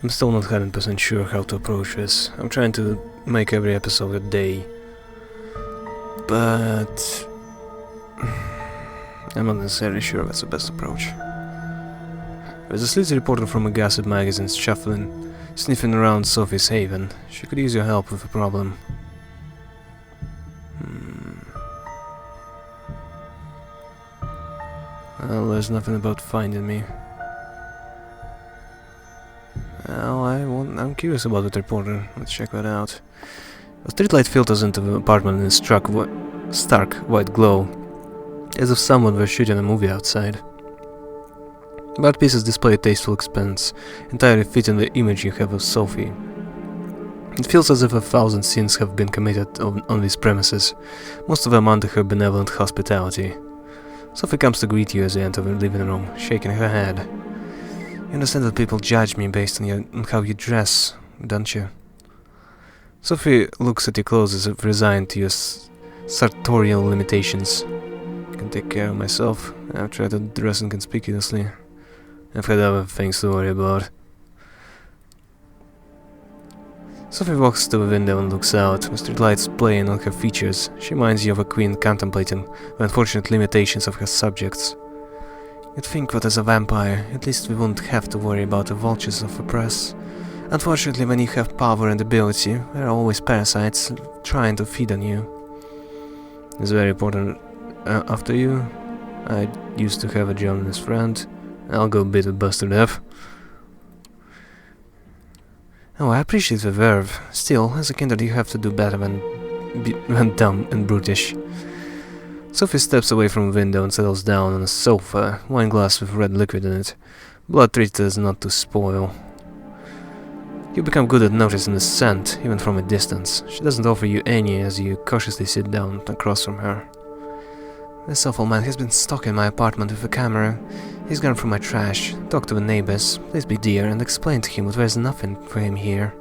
I'm still not 100% sure how to approach this. I'm trying to make every episode a day, but I'm not necessarily sure that's the best approach. There's a sleazy reporter from a gossip magazine sniffing around Sophie's haven. She could use your help with a problem. Well, there's nothing about finding me. Well, I'm curious about that reporter. Let's check that out. A streetlight filters into the apartment in a stark white glow, as if someone were shooting a movie outside. The art pieces display a tasteful expanse, entirely fitting the image you have of Sophie. It feels as if 1,000 sins have been committed on these premises, most of them under her benevolent hospitality. Sophie comes to greet you as you enter the living room, shaking her head. You understand that people judge me based on how you dress, don't you? Sophie looks at your clothes as if resigned to your sartorial limitations. I can take care of myself. I've tried to dress inconspicuously. I've had other things to worry about. Sophie walks to the window and looks out, with streetlights playing on her features. She reminds you of a queen contemplating the unfortunate limitations of her subjects. You'd think that as a vampire, at least we wouldn't have to worry about the vultures of the press. Unfortunately, when you have power and ability, there are always parasites trying to feed on you. It's very important. After you, I used to have a journalist friend. I'll go beat the bus to death. Oh, I appreciate the verve. Still, as a kindred, you have to do better than dumb and brutish. Sophie steps away from the window and settles down on a sofa, wine glass with red liquid in it, blood treated as not to spoil. You become good at noticing the scent, even from a distance. She doesn't offer you any as you cautiously sit down across from her. This awful man has been stalking my apartment with a camera. He's gone through my trash. Talk to the neighbors. Please be dear and explain to him that there's nothing for him here.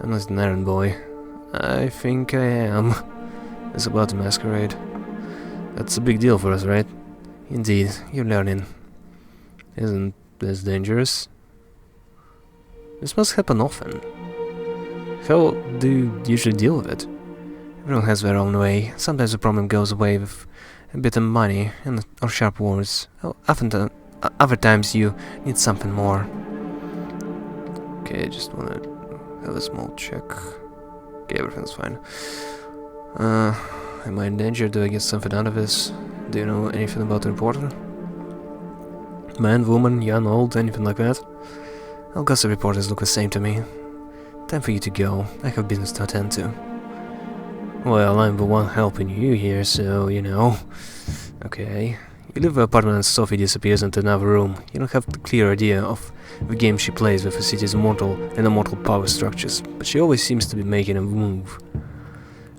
I'm not an errand boy. I think I am. It's about a masquerade. That's a big deal for us, right? Indeed, you're learning. Isn't this dangerous? This must happen often. How do you usually deal with it? Everyone has their own way. Sometimes the problem goes away with a bit of money or sharp words. Other times you need something more. Okay, I just wanna have a small check. Okay, everything's fine. Am I in danger? Do I get something out of this? Do you know anything about the reporter? Man, woman, young, old, anything like that? All gossip reporters look the same to me. Time for you to go. I have business to attend to. Well, I'm the one helping you here, so, you know. Okay. You leave the apartment and Sophie disappears into another room. You don't have a clear idea of the game she plays with the city's mortal and immortal power structures, but she always seems to be making a move.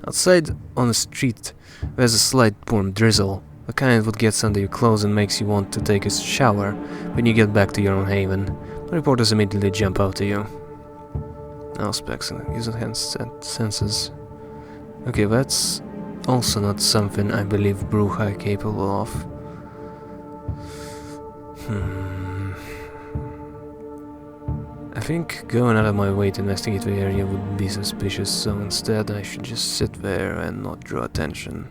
Outside, on the street, there's a slight warm drizzle, the kind that gets under your clothes and makes you want to take a shower when you get back to your own haven. The reporters immediately jump out to you. Now specs and use hand senses. Okay, that's also not something I believe Bruja are capable of. I think going out of my way to investigate the area would be suspicious, so instead I should just sit there and not draw attention.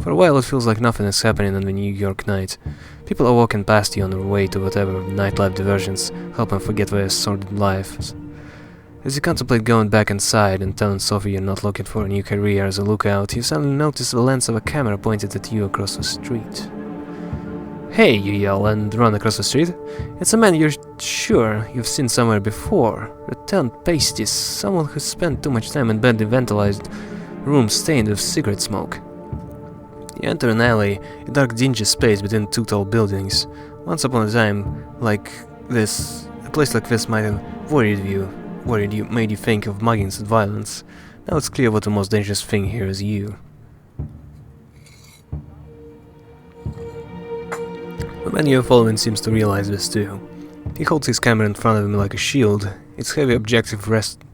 For a while it feels like nothing is happening on the New York night. People are walking past you on their way to whatever nightlife diversions help them forget their sordid lives. As you contemplate going back inside and telling Sophie you're not looking for a new career as a lookout, you suddenly notice the lens of a camera pointed at you across the street. Hey, you yell and run across the street. It's a man you're sure you've seen somewhere before. Returned pasties, someone who spent too much time in badly ventilated rooms stained with cigarette smoke. You enter an alley, a dark dingy space between two tall buildings. Once upon a time, a place like this might have worried you, made you think of muggings and violence. Now it's clear what the most dangerous thing here is you. The man you're following seems to realize this too. He holds his camera in front of him like a shield, its heavy objective resting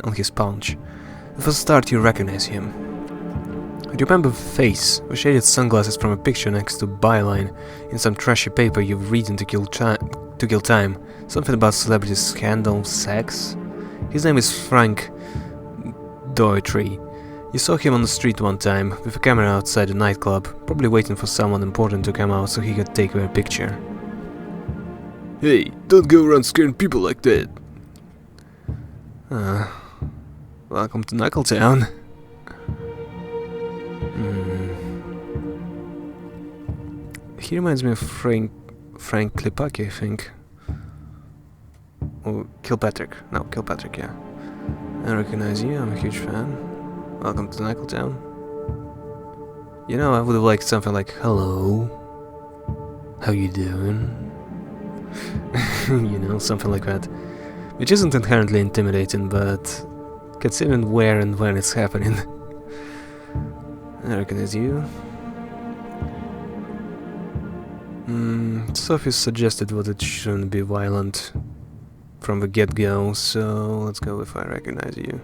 on his paunch. At the start you recognize him. You remember the face, the shaded sunglasses from a picture next to byline in some trashy paper you've written to kill to kill time. Something about celebrity scandal, sex. His name is Frank Doitry. You saw him on the street one time, with a camera outside a nightclub, probably waiting for someone important to come out so he could take their picture. Hey, don't go around scaring people like that. Welcome to Knuckle Town. He reminds me of Frank Klepaki, I think. Or Kilpatrick. No, Kilpatrick, yeah. I recognize you, I'm a huge fan. Welcome to Knuckle Town. You know, I would have liked something like, hello, how you doing? You know, something like that. Which isn't inherently intimidating, but considering where and when it's happening. I recognize you. Sophie suggested that it shouldn't be violent from the get-go, so let's go with I recognize you.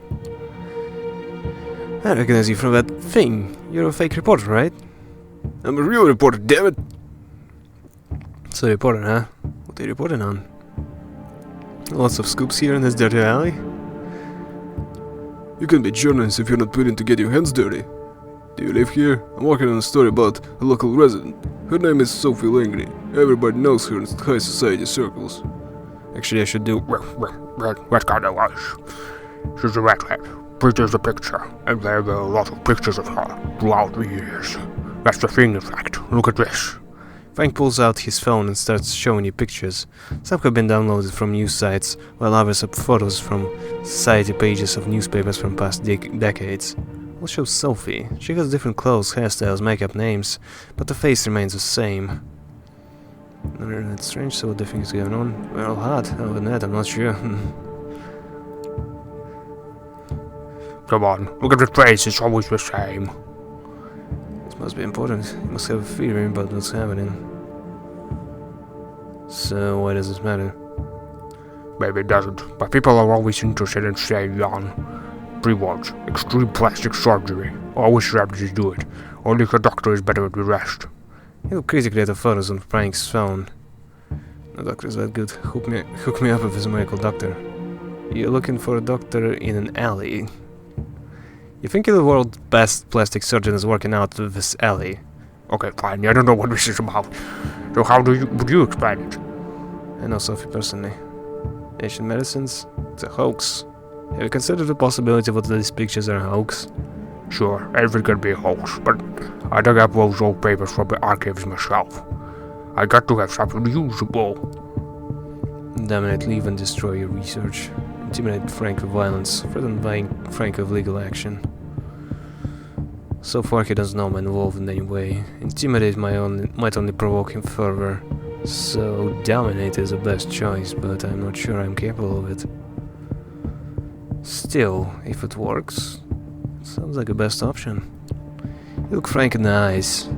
I recognize you from that thing. You're a fake reporter, right? I'm a real reporter, damn it! So reporter, huh? What are you reporting on? Lots of scoops here in this dirty alley? You can be a journalist if you're not willing to get your hands dirty. Do you live here? I'm working on a story about a local resident. Her name is Sophie Langley. Everybody knows her in high society circles. Actually, I should do... What kind of was? She's a redhead. There's a picture, and there were a lot of pictures of her throughout the years. That's the thing, in fact. Look at this. Frank pulls out his phone and starts showing you pictures. Some have been downloaded from news sites, while others are photos from society pages of newspapers from past decades. I'll show Sophie. She has different clothes, hairstyles, makeup, names, but the face remains the same. It's strange, so what do you think is going on? We're all hot. Other than that, I'm not sure. Come on, look at the face, it's always the same. This must be important. You must have a theory about what's happening. So, why does this matter? Maybe it doesn't, but people are always interested in staying young. 3 words: extreme plastic surgery. Always celebrities do it. Only the doctor is better at the rest. You look critically at the photos on Frank's phone. No doctor is that good. Hook me up with his miracle doctor. You're looking for a doctor in an alley. You think the world's best plastic surgeon is working out of this alley? Okay, fine. I don't know what this is about. So how would you explain it? I know Sophie personally. Asian medicines? It's a hoax. Have you considered the possibility that these pictures are a hoax? Sure, everything can be a hoax, but I dug up those old papers from the archives myself. I got to have something usable. Dominate, leave and destroy your research. Intimidate Frank with violence, threaten Frank with legal action. So far he doesn't know I'm involved in any way. Intimidate might only provoke him further. So dominate is the best choice, but I'm not sure I'm capable of it. Still, if it works, it sounds like the best option. You look Frank in the eyes.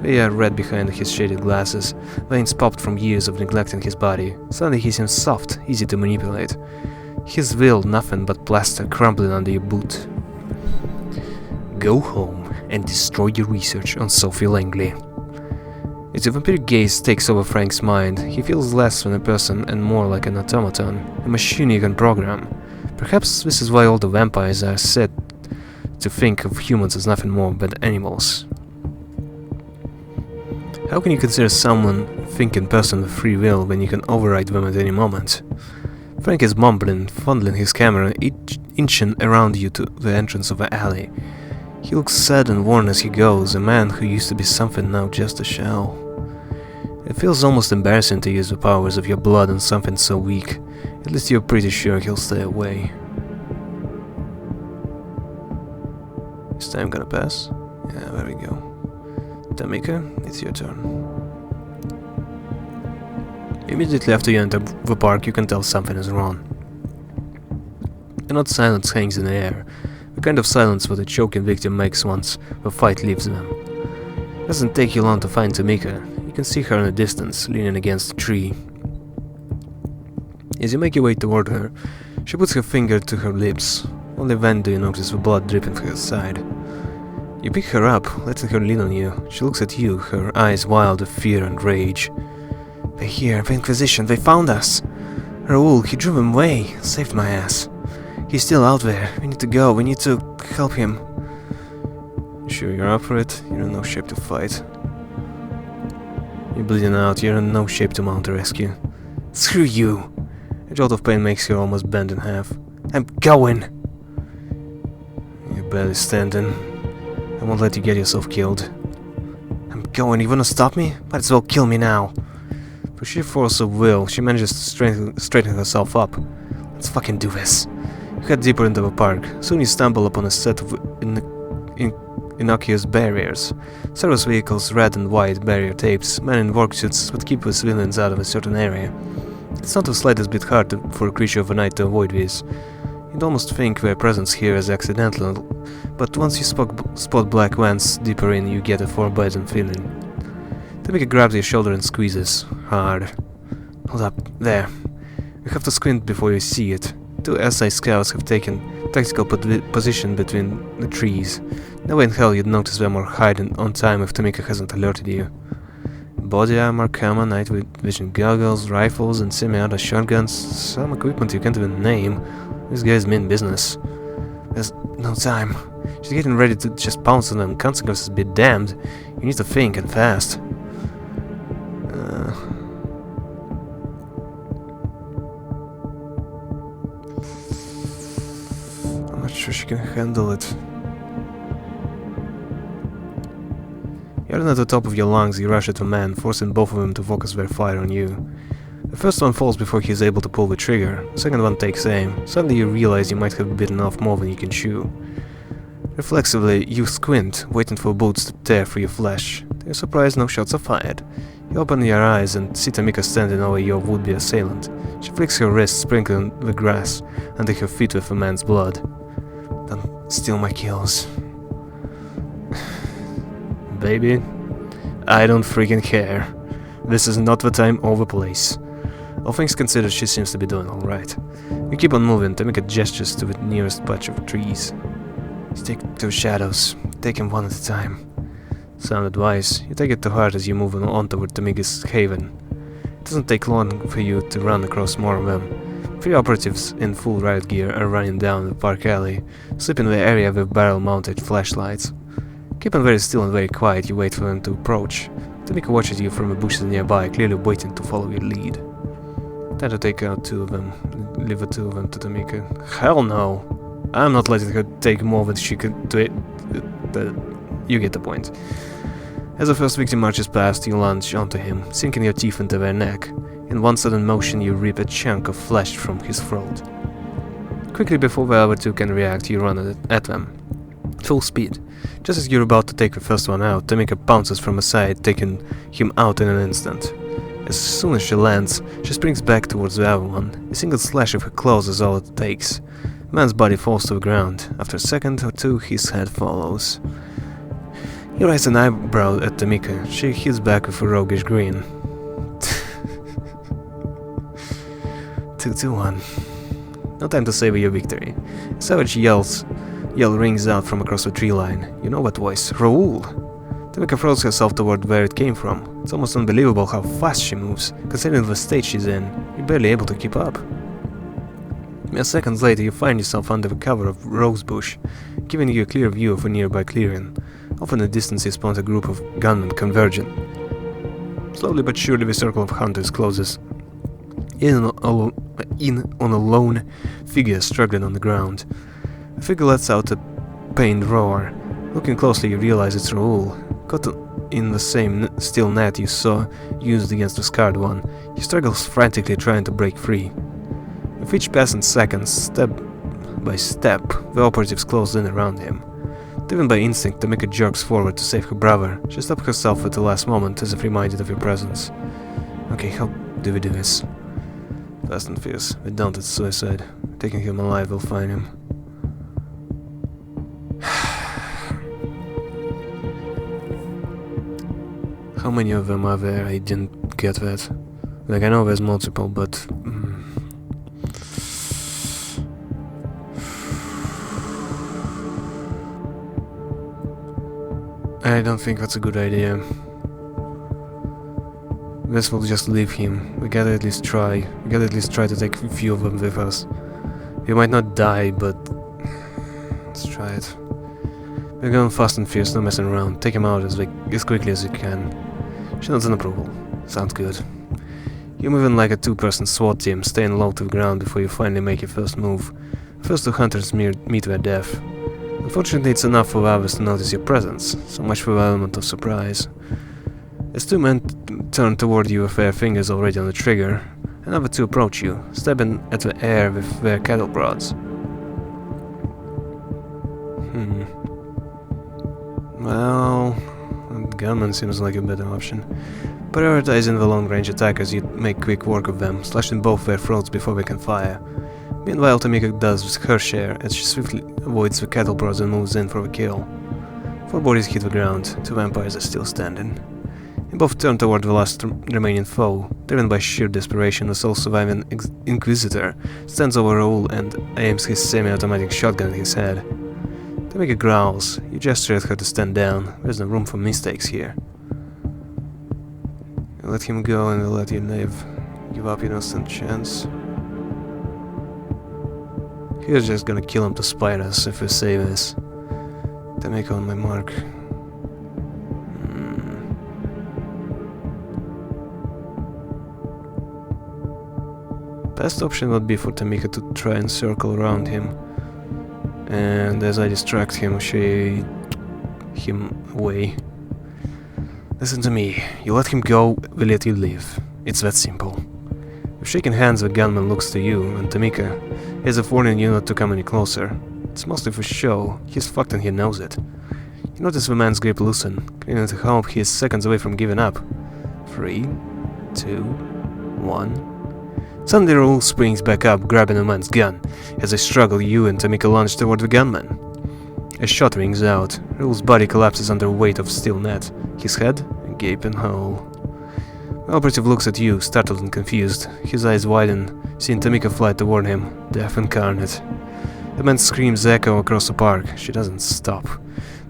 They are red behind his shaded glasses, veins popped from years of neglecting his body. Suddenly he seems soft, easy to manipulate. His will nothing but plaster crumbling under your boot. Go home and destroy your research on Sophie Langley. As the vampiric gaze takes over Frank's mind, he feels less than a person and more like an automaton, a machine you can program. Perhaps this is why all the vampires are said to think of humans as nothing more but animals. How can you consider someone a thinking person with free will when you can override them at any moment? Frank is mumbling, fondling his camera, inching around you to the entrance of the alley. He looks sad and worn as he goes, a man who used to be something now just a shell. It feels almost embarrassing to use the powers of your blood on something so weak. At least you're pretty sure he'll stay away. Is time gonna pass? Yeah, there we go. Tameka, it's your turn. Immediately after you enter the park, you can tell something is wrong. An odd silence hangs in the air, the kind of silence that a choking victim makes once the fight leaves them. It doesn't take you long to find Tameka. You can see her in the distance, leaning against a tree. As you make your way toward her, she puts her finger to her lips. Only then do you notice the blood dripping from her side. You pick her up, letting her lean on you. She looks at you, her eyes wild with fear and rage. They're here, the Inquisition, they found us! Raoul, he drew them away, saved my ass. He's still out there, we need to go, we need to help him. Sure you're up for it? You're in no shape to fight. You're bleeding out, you're in no shape to mount a rescue. Screw you! A jolt of pain makes you almost bend in half. I'm going! You're barely standing. I won't let you get yourself killed. I'm going, you wanna stop me? Might as well kill me now. For sheer force of will, she manages to straighten herself up. Let's fucking do this. You head deeper into the park. Soon you stumble upon a set of innocuous barriers. Service vehicles, red and white barrier tapes, men in work suits would keep the civilians out of a certain area. It's not the slightest bit hard for a creature of the night to avoid these. You'd almost think their presence here is accidental, but once you spot black vans deeper in, you get a foreboding feeling. Tameka grabs your shoulder and squeezes hard. Hold up, there. You have to squint before you see it. 2 SI scouts have taken tactical position between the trees. No way in hell you'd notice them or hide on time if Tameka hasn't alerted you. Body armor, camo, night vision goggles, rifles, and semi-auto shotguns. Some equipment you can't even name. This guy's mean business. There's no time. She's getting ready to just pounce on them. Consequences be damned. You need to think, and fast. I'm not sure she can handle it. Yelling at the top of your lungs, you rush at the man, forcing both of them to focus their fire on you. The first one falls before he is able to pull the trigger. The second one takes aim. Suddenly you realize you might have bitten off more than you can chew. Reflexively, you squint, waiting for bullets to tear through your flesh. To your surprise, no shots are fired. You open your eyes and see Tameka standing over your would-be assailant. She flicks her wrist, sprinkling the grass under her feet with a man's blood. Don't steal my kills. Baby, I don't freaking care. This is not the time or the place. All things considered, she seems to be doing alright. You keep on moving, Tameka gestures to the nearest patch of trees. Stick to the shadows, take them one at a time. Sound advice, you take it to heart as you move on toward Tameka's haven. It doesn't take long for you to run across more of them. 3 operatives in full riot gear are running down the park alley, sweeping the area with barrel-mounted flashlights. Keeping very still and very quiet, you wait for them to approach. Tameka watches you from the bushes nearby, clearly waiting to follow your lead. Time to take out 2 of them. Leave the 2 of them to Tameka. Hell no! I'm not letting her take more than she could do it. You get the point. As the first victim marches past, you lunge onto him, sinking your teeth into their neck. In one sudden motion, you rip a chunk of flesh from his throat. Quickly before the other 2 can react, you run at them. Full speed. Just as you're about to take the first one out, Tameka pounces from the side, taking him out in an instant. As soon as she lands, she springs back towards the other one. A single slash of her claws is all it takes. The man's body falls to the ground. After a second or 2, his head follows. He raises an eyebrow at Tameka. She hits back with a roguish grin. 2-1. No time to savor your victory. A savage yell rings out from across the tree line. You know that voice. Raoul! Tameka throws herself toward where it came from. It's almost unbelievable how fast she moves, considering the state she's in. You're barely able to keep up. Mere seconds later, you find yourself under the cover of rosebush, giving you a clear view of a nearby clearing. Off in the distance, you spot a group of gunmen converging. Slowly but surely, the circle of hunters closes in on a lone figure struggling on the ground. The figure lets out a pained roar. Looking closely, you realize it's Raoul. Caught in the same steel net you saw used against the scarred one, he struggles frantically trying to break free. With each passing second, step by step, the operatives close in around him. Driven by instinct, Tameka jerks forward to save her brother. She stops herself at the last moment as if reminded of your presence. Okay, how do we do this? Fast and fierce. We don't, it's suicide. Taking him alive, we'll find him. How many of them are there? I didn't get that. Like, I know there's multiple, but... I don't think that's a good idea. This will just leave him. We gotta at least try. We gotta at least try to take a few of them with us. We might not die, but let's try it. We're going fast and fierce, no messing around. Take him out as quickly as you can. She nods in approval. Sounds good. You're moving like a two-person SWAT team, staying low to the ground before you finally make your first move. The first two hunters meet their death. Unfortunately, it's enough for others to notice your presence. So much for the element of surprise. As two men turn toward you with their fingers already on the trigger, another two approach you, stabbing at the air with their cattle prods. Well, a gunman seems like a better option. Prioritizing the long-range attackers, you make quick work of them, slashing both their throats before they can fire. Meanwhile, Tameka does her share as she swiftly avoids the cattle prods and moves in for the kill. 4 bodies hit the ground, 2 vampires are still standing. You both turn toward the last remaining foe, driven by sheer desperation. The sole surviving Inquisitor stands over Raoul and aims his semi-automatic shotgun at his head. Tameka growls. You gesture at her to stand down. There's no room for mistakes here. You let him go and we'll let you live. Give up your innocent chance. He's just gonna kill him to spite us if we save this. Tameka on my mark. Best option would be for Tameka to try and circle around him, and as I distract him, shade him away. Listen to me, you let him go, we let you live. It's that simple. With shaking hands, the gunman looks to you, and Tameka is a warning you not to come any closer. It's mostly for show, he's fucked and he knows it. You notice the man's grip loosen, clinging to hope he is seconds away from giving up. 3, 2, 1... Suddenly Raoul springs back up, grabbing the man's gun. As they struggle, you and Tameka launch toward the gunman. A shot rings out. Raoul's body collapses under a weight of steel net, his head a gaping hole. The operative looks at you, startled and confused. His eyes widen, seeing Tameka fly toward him, death incarnate. The man's screams echo across the park. She doesn't stop.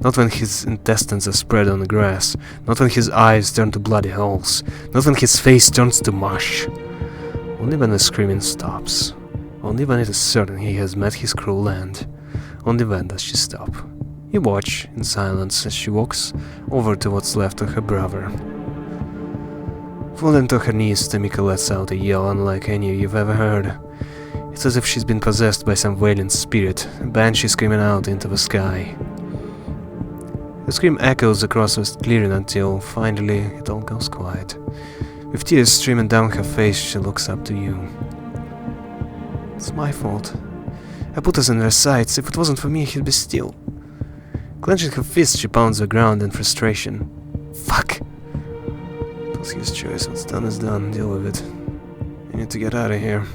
Not when his intestines are spread on the grass. Not when his eyes turn to bloody holes. Not when his face turns to mush. Only when the screaming stops. Only when it is certain he has met his cruel end. Only then does she stop. You watch, in silence, as she walks over to what's left of her brother. Falling to her knees, Tameka lets out a yell unlike any you've ever heard. It's as if she's been possessed by some wailing spirit, a banshee screaming out into the sky. The scream echoes across the clearing until, finally, it all goes quiet. With tears streaming down her face, she looks up to you. It's my fault. I put us in their sights. If it wasn't for me, he'd be still. Clenching her fist, she pounds the ground in frustration. Fuck! It was his choice. What's done is done. Deal with it. I need to get out of here.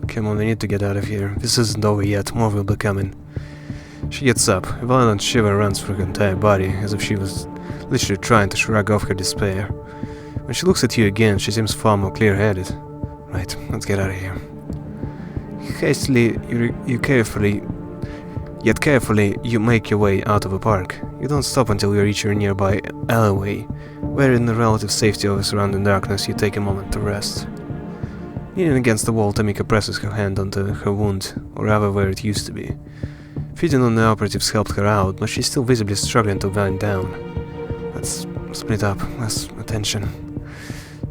Come on, we need to get out of here. This isn't over yet. More will be coming. She gets up. A violent shiver runs through her entire body, as if she was literally trying to shrug off her despair. When she looks at you again, she seems far more clear-headed. Right, let's get out of here. Hastily, yet carefully, you make your way out of the park. You don't stop until you reach your nearby alleyway, where in the relative safety of the surrounding darkness, you take a moment to rest. Leaning against the wall, Tameka presses her hand onto her wound, or rather where it used to be. Feeding on the operatives helped her out, but she's still visibly struggling to wind down. Let's split up, less attention.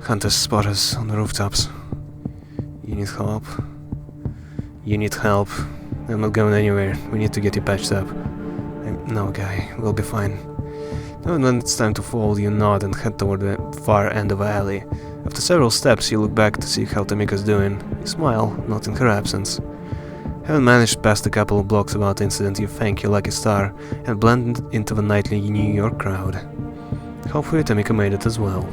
Hunters spot us on the rooftops. You need help. You need help. I'm not going anywhere. We need to get you patched up. No, guy. We'll be fine. And when it's time to fall, you nod and head toward the far end of the alley. After several steps, you look back to see how Tameka's doing. You smile, not in her absence. Having managed past a couple of blocks without incident, you thank your lucky star and blend into the nightly New York crowd. Hopefully Tameka made it as well.